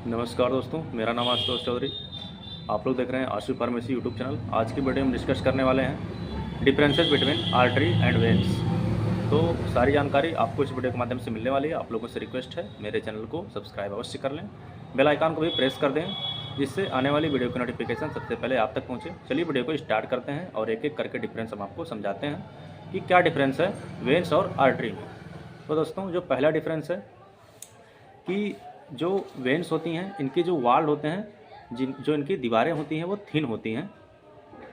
नमस्कार दोस्तों, मेरा नाम आशुतोष चौधरी। आप लोग देख रहे हैं आशु फार्मेसी यूट्यूब चैनल। आज की वीडियो में डिस्कस करने वाले हैं differences between artery and veins. तो सारी जानकारी आपको इस वीडियो के माध्यम से मिलने वाली है। आप लोगों से रिक्वेस्ट है मेरे चैनल को सब्सक्राइब अवश्य कर लें, बेल आइकन को भी प्रेस कर दें, जिससे आने वाली वीडियो की नोटिफिकेशन सबसे पहले आप तक पहुँचे। चलिए वीडियो को स्टार्ट करते हैं और एक एक करके डिफरेंस हम आपको समझाते हैं कि क्या डिफरेंस है वेन्स और आर्टरी में। तो दोस्तों, जो पहला डिफरेंस है कि जो वेन्स होती हैं, इनके जो वाल होते हैं, जो इनकी दीवारें होती हैं वो थिन होती हैं,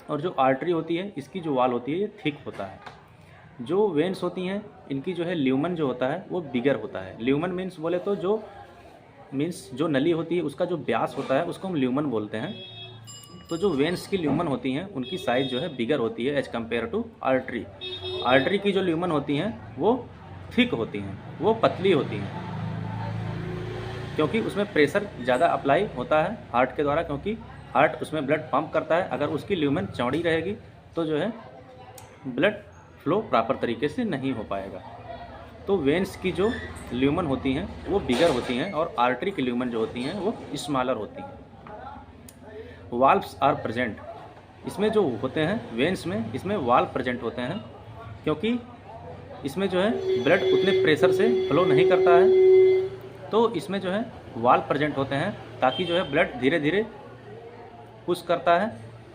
और जो आर्टरी होती है इसकी जो वाल होती है ये थिक होता है। जो वेन्स होती हैं इनकी जो है ल्यूमन जो होता है वो बिगर होता है। ल्यूमन मीन्स बोले तो जो नली होती है उसका जो व्यास होता है उसको हम ल्यूमन बोलते हैं। तो जो वेन्स की ल्यूमन होती हैं उनकी साइज़ जो है बिगर होती है as compared to artery. Artery की जो ल्यूमन होती हैं वो थिक होती हैं, वो पतली होती हैं, क्योंकि उसमें प्रेशर ज़्यादा अप्लाई होता है हार्ट के द्वारा, क्योंकि हार्ट उसमें ब्लड पंप करता है। अगर उसकी ल्यूमन चौड़ी रहेगी तो जो है ब्लड फ्लो प्रॉपर तरीके से नहीं हो पाएगा। तो वेन्स की जो ल्यूमन होती हैं वो बिगर होती हैं और आर्टरी की ल्यूमन जो होती हैं वो स्मॉलर होती हैं। वाल्व्स आर प्रेजेंट, इसमें जो होते हैं वेन्स में, इसमें वाल्व प्रेजेंट होते हैं, क्योंकि इसमें जो है ब्लड उतने प्रेशर से फ्लो नहीं करता है। तो इसमें जो है वाल्व प्रेजेंट होते हैं ताकि जो है ब्लड धीरे धीरे पुश करता है,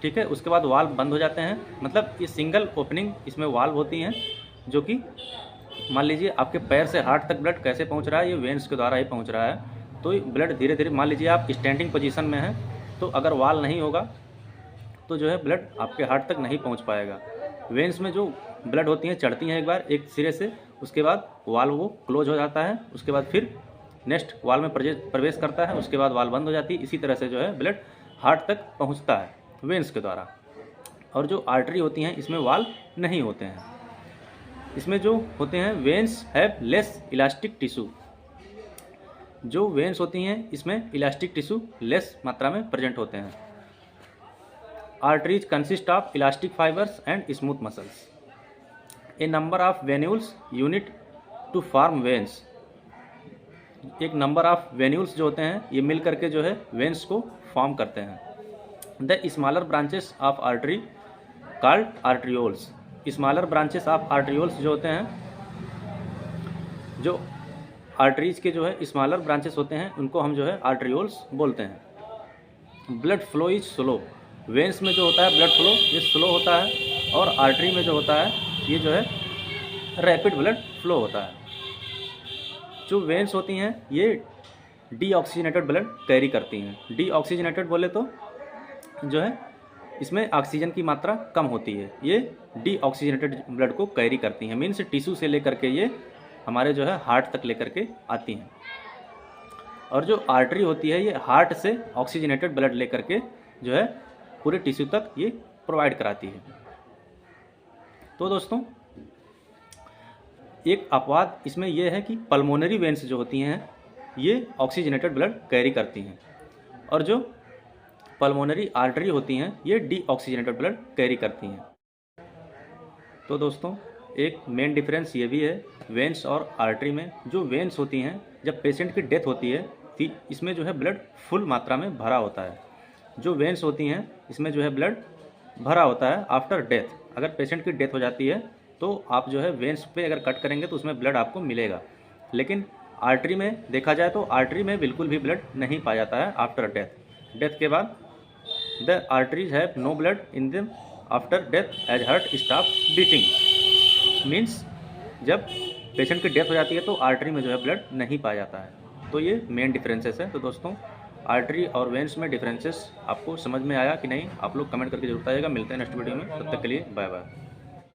ठीक है। उसके बाद वाल्व बंद हो जाते हैं। मतलब ये सिंगल ओपनिंग इसमें वाल्व होती हैं, जो कि मान लीजिए आपके पैर से हार्ट तक ब्लड कैसे पहुंच रहा है, ये वेन्स के द्वारा ही पहुंच रहा है। तो ब्लड धीरे धीरे, मान लीजिए आप स्टैंडिंग पोजीशन में हैं, तो अगर वाल्व नहीं होगा तो जो है ब्लड आपके हार्ट तक नहीं पहुँच पाएगा। वेन्स में जो ब्लड होती हैं चढ़ती हैं एक बार एक सिरे से, उसके बाद वाल्व वो क्लोज हो जाता है, उसके बाद फिर नेक्स्ट वाल में प्रवेश करता है, उसके बाद वाल बंद हो जाती है। इसी तरह से जो है ब्लड हार्ट तक पहुंचता है वेन्स के द्वारा। और जो आर्टरी होती हैं इसमें वाल नहीं होते हैं। इसमें जो होते हैं veins have less elastic tissue. जो वेन्स होती हैं इसमें इलास्टिक टिश्यू लेस मात्रा में प्रेजेंट होते हैं। Arteries consist of elastic fibres and smooth muscles. A number of venules unite to form veins. एक नंबर ऑफ वेन्यूल्स जो होते हैं ये मिल करके जो है वेन्स को फॉर्म करते हैं। The smaller branches of artery called arterioles. Smaller branches of arterioles जो होते हैं, जो आर्टरीज के जो है स्मॉलर ब्रांचेस होते हैं उनको हम जो है आर्ट्रियोल्स बोलते हैं। Blood flow is slow. Veins में जो होता है ब्लड फ्लो ये स्लो होता है, और आर्टरी में जो होता है ये जो है रैपिड ब्लड फ्लो होता है। जो वेन्स होती हैं ये डीऑक्सीजनेटेड ब्लड कैरी करती हैं। डीऑक्सीजनेटेड बोले तो जो है इसमें ऑक्सीजन की मात्रा कम होती है, ये डीऑक्सीजनेटेड ब्लड को कैरी करती हैं। मीन्स टिश्यू से लेकर के ये हमारे जो है हार्ट तक लेकर के आती हैं। और जो आर्टरी होती है ये हार्ट से ऑक्सीजनेटेड ब्लड लेकर के जो है पूरे टिश्यू तक ये प्रोवाइड कराती है। तो दोस्तों, एक अपवाद इसमें यह है कि पल्मोनरी वेन्स जो होती हैं ये ऑक्सीजनेटेड ब्लड कैरी करती हैं, और जो पल्मोनरी आर्टरी होती हैं ये डीऑक्सीजनेटेड ब्लड कैरी करती हैं। तो दोस्तों, एक मेन डिफरेंस ये भी है वेन्स और आर्टरी में। जो वेन्स होती हैं जब पेशेंट की डेथ होती है तो इसमें जो है ब्लड फुल मात्रा में भरा होता है। जो वेन्स होती हैं इसमें जो है ब्लड भरा होता है आफ्टर डेथ। अगर पेशेंट की डेथ हो जाती है तो आप जो है वेन्स पे अगर कट करेंगे तो उसमें ब्लड आपको मिलेगा, लेकिन आर्टरी में देखा जाए तो आर्टरी में बिल्कुल भी ब्लड नहीं पाया जाता है आफ्टर डेथ। डेथ के बाद the arteries have no blood in them after death as heart stop beating. Means जब पेशेंट की डेथ हो जाती है तो आर्टरी में जो है ब्लड नहीं पाया जाता है। तो ये मेन डिफरेंसेस है। तो दोस्तों, आर्टरी और वेन्स में डिफरेंसेस आपको समझ में आया कि नहीं, आप लोग कमेंट करके जरूर बताइएगा। मिलते हैं नेक्स्ट वीडियो में, तब तक के लिए बाय बाय।